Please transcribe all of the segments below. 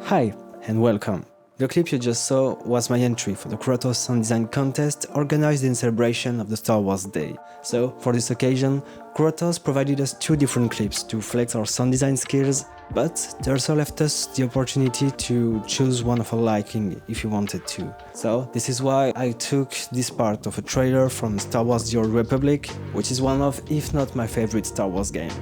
Hi and welcome. The clip you just saw was my entry for the Krotos Sound Design contest organized in celebration of the Star Wars Day. So, for this occasion, Krotos provided us two different clips to flex our sound design skills, but they also left us the opportunity to choose one of our liking if you wanted to. So, this is why I took this part of a trailer from Star Wars The Old Republic, which is one of, if not my favorite Star Wars game.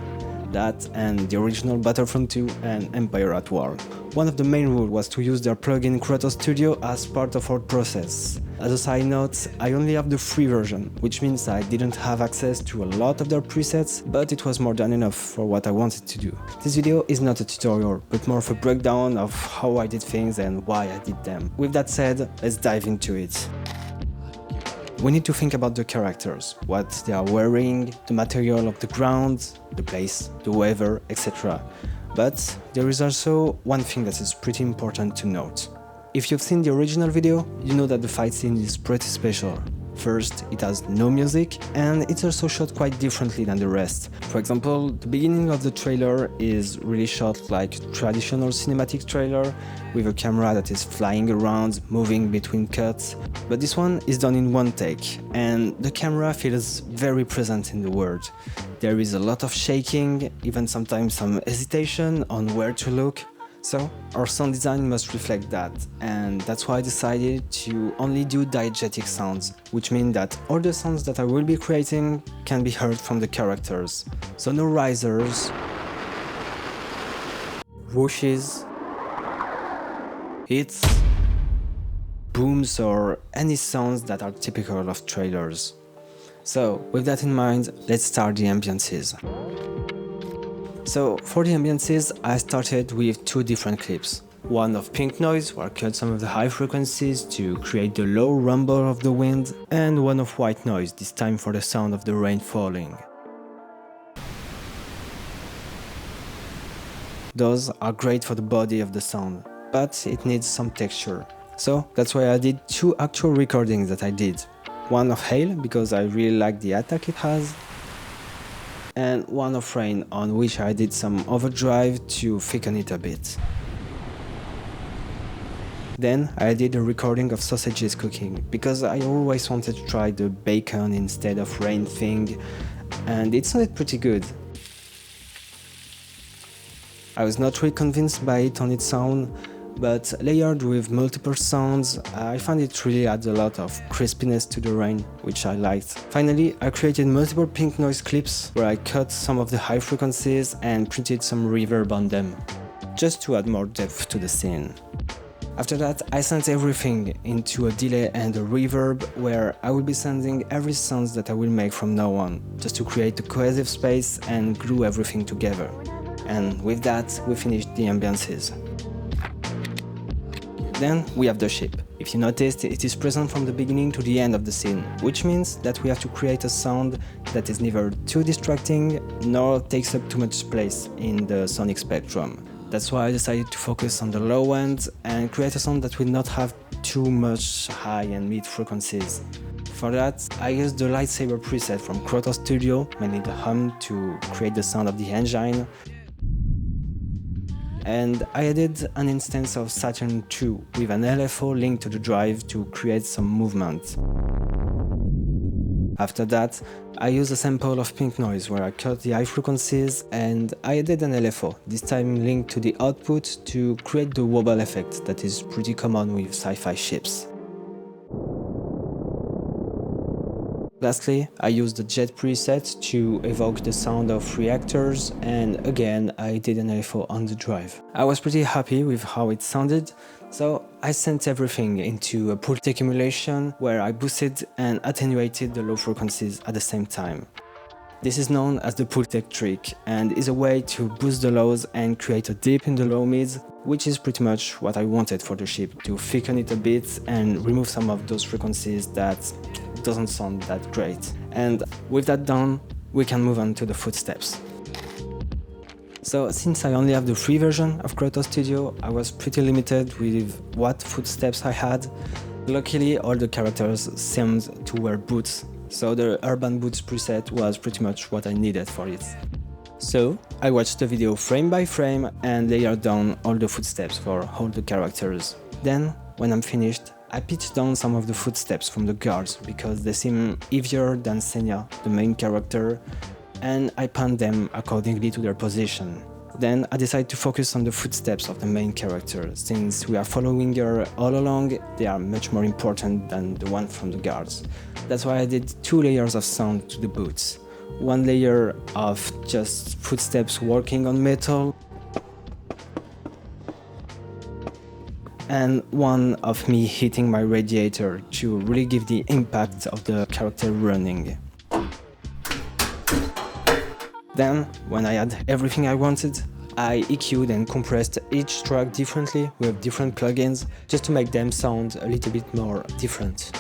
That and the original Battlefront 2 and Empire at War. One of the main rules was to use their plugin Krotos Studio as part of our process. As a side note, I only have the free version, which means I didn't have access to a lot of their presets, but it was more than enough for what I wanted to do. This video is not a tutorial, but more of a breakdown of how I did things and why I did them. With that said, let's dive into it. We need to think about the characters, what they are wearing, the material of the ground, the place, the weather, etc. But there is also one thing that is pretty important to note. If you've seen the original video, you know that the fight scene is pretty special. First, it has no music, and it's also shot quite differently than the rest. For example, the beginning of the trailer is really shot like traditional cinematic trailer, with a camera that is flying around, moving between cuts. But this one is done in one take, and the camera feels very present in the world. There is a lot of shaking, even sometimes some hesitation on where to look. So, our sound design must reflect that, and that's why I decided to only do diegetic sounds, which means that all the sounds that I will be creating can be heard from the characters. So no risers, whooshes, hits, booms or any sounds that are typical of trailers. So, with that in mind, let's start the ambiances. So, for the ambiances, I started with two different clips. One of pink noise, where I cut some of the high frequencies to create the low rumble of the wind, and one of white noise, this time for the sound of the rain falling. Those are great for the body of the sound, but it needs some texture. So, that's why I did two actual recordings that I did. One of hail, because I really like the attack it has, and one of rain, on which I did some overdrive to thicken it a bit. Then I did a recording of sausages cooking, because I always wanted to try the bacon instead of rain thing, and it sounded pretty good. I was not really convinced by it on its own, but layered with multiple sounds, I found it really adds a lot of crispiness to the rain, which I liked. Finally, I created multiple pink noise clips where I cut some of the high frequencies and printed some reverb on them, just to add more depth to the scene. After that, I sent everything into a delay and a reverb where I will be sending every sound that I will make from now on, just to create a cohesive space and glue everything together. And with that, we finished the ambiances. Then we have the ship. If you noticed, it is present from the beginning to the end of the scene, which means that we have to create a sound that is neither too distracting nor takes up too much space in the sonic spectrum. That's why I decided to focus on the low end and create a sound that will not have too much high and mid frequencies. For that, I used the lightsaber preset from Krotos Studio, mainly the hum, to create the sound of the engine. And I added an instance of Saturn II with an LFO linked to the drive to create some movement. After that, I used a sample of pink noise where I cut the high frequencies and I added an LFO, this time linked to the output to create the wobble effect that is pretty common with sci-fi ships. Lastly, I used the jet preset to evoke the sound of reactors, and again I did an LFO on the drive. I was pretty happy with how it sounded, so I sent everything into a Pultec emulation where I boosted and attenuated the low frequencies at the same time. This is known as the Pultec trick and is a way to boost the lows and create a dip in the low mids, which is pretty much what I wanted for the ship, to thicken it a bit and remove some of those frequencies that doesn't sound that great. And with that done, we can move on to the footsteps. So since I only have the free version of Krotos Studio, I was pretty limited with what footsteps I had. Luckily, all the characters seemed to wear boots, so the urban boots preset was pretty much what I needed for it. So I watched the video frame by frame and layered down all the footsteps for all the characters. Then, when I'm finished, I pitched down some of the footsteps from the guards because they seem heavier than Senya, the main character, and I panned them accordingly to their position. Then I decided to focus on the footsteps of the main character. Since we are following her all along, they are much more important than the one from the guards. That's why I did 2 layers of sound to the boots. One layer of just footsteps walking on metal, and one of me hitting my radiator to really give the impact of the character running. Then, when I had everything I wanted, I EQ'd and compressed each track differently with different plugins just to make them sound a little bit more different.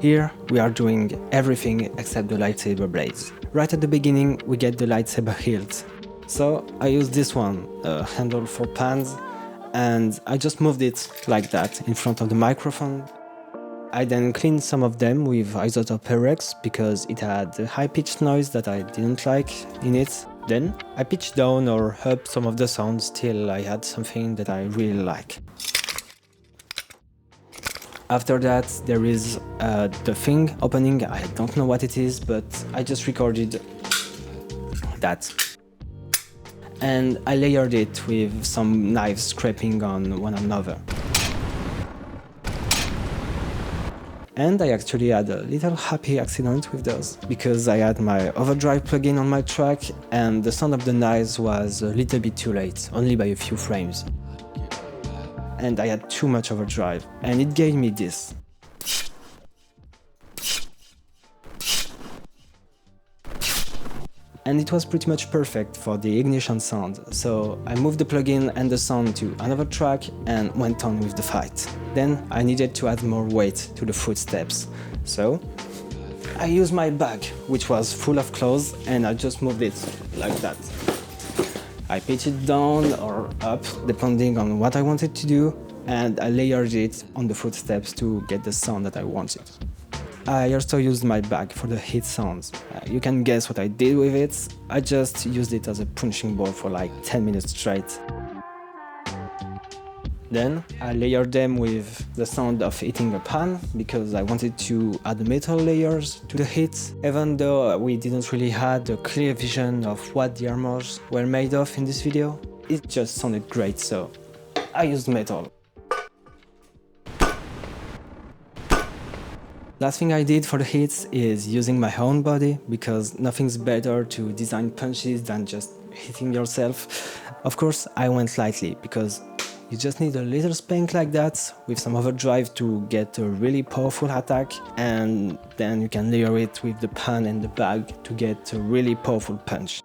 Here we are doing everything except the lightsaber blades. Right at the beginning we get the lightsaber hilt. So I used this one, a handle for pans, and I just moved it like that in front of the microphone. I then cleaned some of them with isotope RX because it had a high-pitched noise that I didn't like in it. Then I pitched down or up some of the sounds till I had something that I really like. After that, there is the thing opening. I don't know what it is, but I just recorded that. And I layered it with some knives scraping on one another. And I actually had a little happy accident with those, because I had my overdrive plugin on my track and the sound of the knives was a little bit too late, only by a few frames. And I had too much overdrive, and it gave me this. And it was pretty much perfect for the ignition sound, so I moved the plugin and the sound to another track and went on with the fight. Then I needed to add more weight to the footsteps, so I used my bag, which was full of clothes, and I just moved it like that. I pitched it down or up, depending on what I wanted to do, and I layered it on the footsteps to get the sound that I wanted. I also used my bag for the hit sounds. You can guess what I did with it. I just used it as a punching ball for like 10 minutes straight. Then I layered them with the sound of hitting a pan because I wanted to add the metal layers to the hit. Even though we didn't really have a clear vision of what the armors were made of in this video, it just sounded great, so I used metal. Last thing I did for the hits is using my own body, because nothing's better to design punches than just hitting yourself. Of course, I went lightly because you just need a little spank like that with some overdrive to get a really powerful attack, and then you can layer it with the pan and the bag to get a really powerful punch.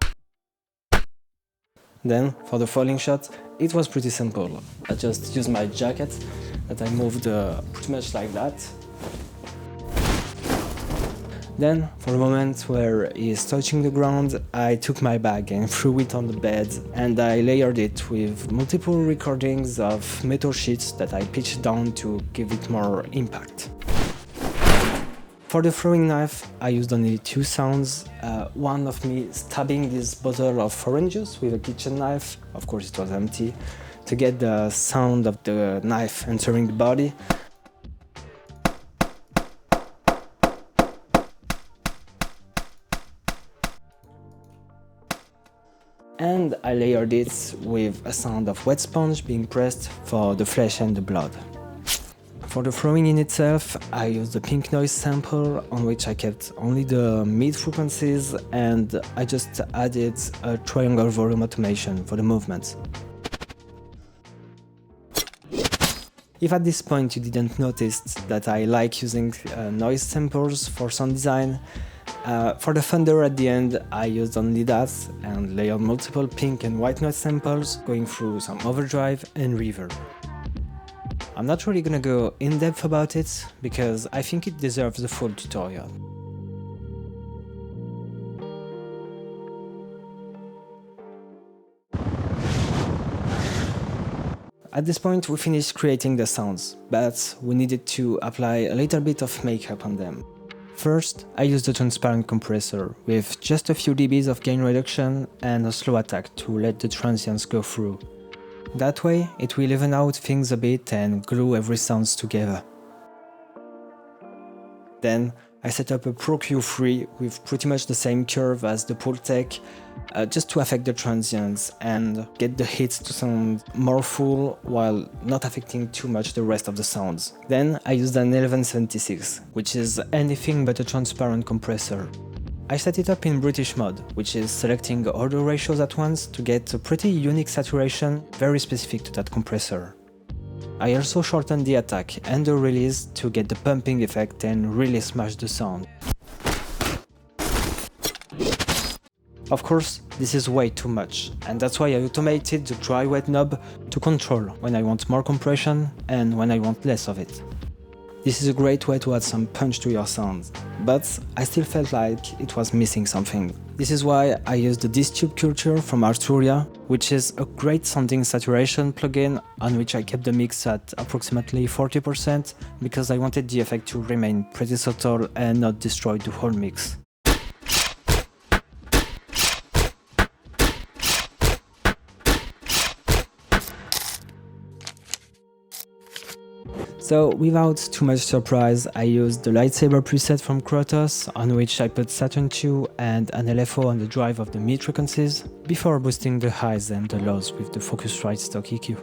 Then, for the falling shot, it was pretty simple. I just used my jacket that I moved pretty much like that. Then, for the moment where he's touching the ground, I took my bag and threw it on the bed, and I layered it with multiple recordings of metal sheets that I pitched down to give it more impact. For the throwing knife, I used only 2 sounds. One of me stabbing this bottle of orange juice with a kitchen knife, of course it was empty, to get the sound of the knife entering the body. And I layered it with a sound of wet sponge being pressed for the flesh and the blood. For the throwing in itself, I used the pink noise sample on which I kept only the mid frequencies, and I just added a triangle volume automation for the movement. If at this point you didn't notice that I like using noise samples for sound design, for the thunder at the end, I used only that and layered multiple pink and white noise samples, going through some overdrive and reverb. I'm not really gonna go in depth about it, because I think it deserves a full tutorial. At this point we finished creating the sounds, but we needed to apply a little bit of makeup on them. First, I used a transparent compressor with just a few dBs of gain reduction and a slow attack to let the transients go through. That way, it will even out things a bit and glue every sounds together. Then, I set up a Pro Q3 with pretty much the same curve as the Pultec, just to affect the transients and get the hits to sound more full while not affecting too much the rest of the sounds. Then I used an 1176, which is anything but a transparent compressor. I set it up in British mode, which is selecting all the ratios at once to get a pretty unique saturation very specific to that compressor. I also shortened the attack and the release to get the pumping effect and really smash the sound. Of course, this is way too much, and that's why I automated the dry-wet knob to control when I want more compression and when I want less of it. This is a great way to add some punch to your sounds, but I still felt like it was missing something. This is why I used the Disc-Tube Culture from Arturia, which is a great sounding saturation plugin on which I kept the mix at approximately 40% because I wanted the effect to remain pretty subtle and not destroy the whole mix. So without too much surprise, I used the lightsaber preset from Krotos, on which I put Saturn II and an LFO on the drive of the mid frequencies, before boosting the highs and the lows with the Focusrite stock EQ.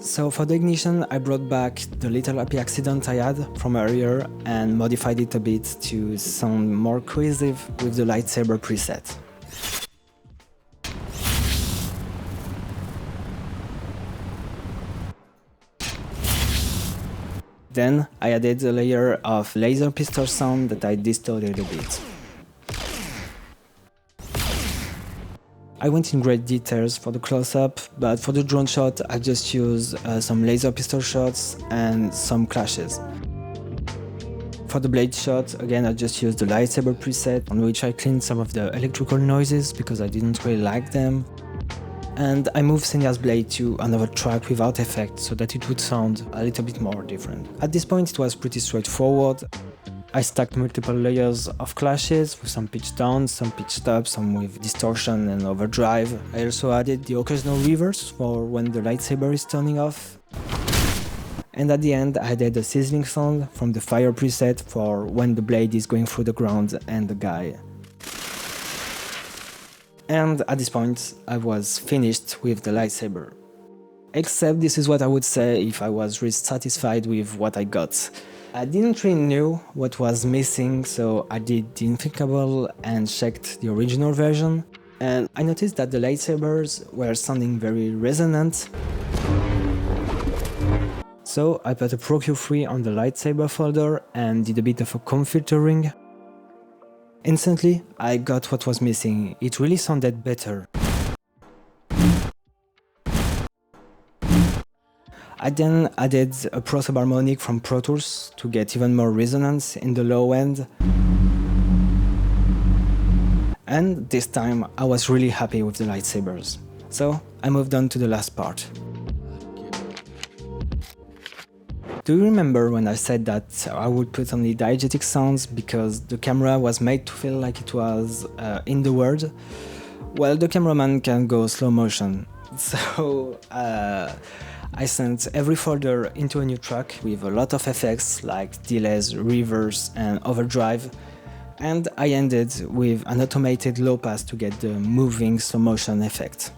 So for the ignition, I brought back the little happy accident I had from earlier and modified it a bit to sound more cohesive with the lightsaber preset. Then I added a layer of laser pistol sound that I distorted a bit. I went in great details for the close-up, but for the drone shot I just used some laser pistol shots and some clashes. For the blade shot, again I just used the lightsaber preset on which I cleaned some of the electrical noises because I didn't really like them. And I moved Senya's blade to another track without effect so that it would sound a little bit more different. At this point it was pretty straightforward. I stacked multiple layers of clashes with some pitch down, some pitch up, some with distortion and overdrive. I also added the occasional reverse for when the lightsaber is turning off. And at the end I added a sizzling sound from the fire preset for when the blade is going through the ground and the guy. And at this point, I was finished with the lightsaber. Except this is what I would say if I was really satisfied with what I got. I didn't really know what was missing, so I did the unthinkable and checked the original version. And I noticed that the lightsabers were sounding very resonant. So I put a Pro Q3 on the lightsaber folder and did a bit of a comb filtering. Instantly, I got what was missing. It really sounded better. I then added a Pro Subharmonic from Pro Tools to get even more resonance in the low end. And this time I was really happy with the lightsabers. So I moved on to the last part. Do you remember when I said that I would put only diegetic sounds because the camera was made to feel like it was in the world? Well, the cameraman can go slow motion, so I sent every folder into a new track with a lot of effects like delays, reverse and overdrive, and I ended with an automated low pass to get the moving slow motion effect.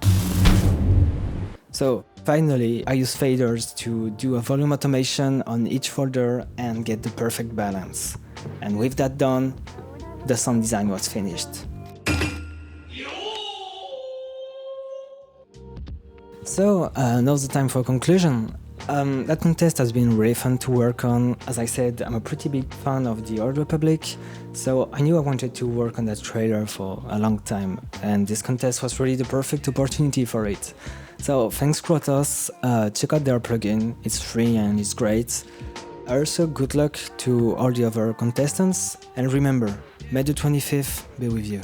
So finally, I use faders to do a volume automation on each folder and get the perfect balance. And with that done, the sound design was finished. So now's the time for conclusion. That contest has been really fun to work on. As I said, I'm a pretty big fan of the Old Republic, so I knew I wanted to work on that trailer for a long time, and this contest was really the perfect opportunity for it. So thanks Krotos, check out their plugin, it's free and it's great. Also good luck to all the other contestants, and remember, May the 25th be with you.